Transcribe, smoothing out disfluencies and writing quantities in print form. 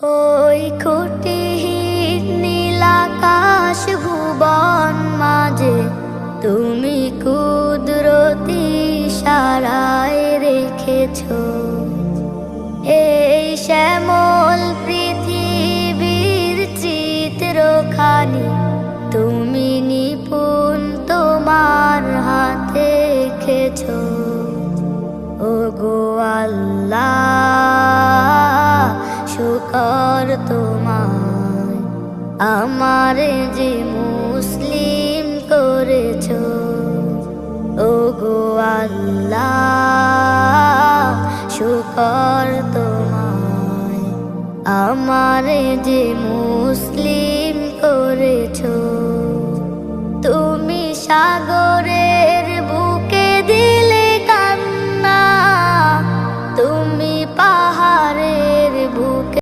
ওই খুঁটিহীন নীলাকাশ ভুবন মাঝে তুমি কুদরতি ইশারায় রেখেছ এই শ্যামল পৃথিবীর চিত্রখানি তুমি নিপুণ তোমার হাতে এঁকেছ। ওগো আল্লাহ, শুকর তোমার আমারে যে মুসলিম করেছ। ওগো আল্লাহ, শুকর তোমার আমারে যে মুসলিম করেছ।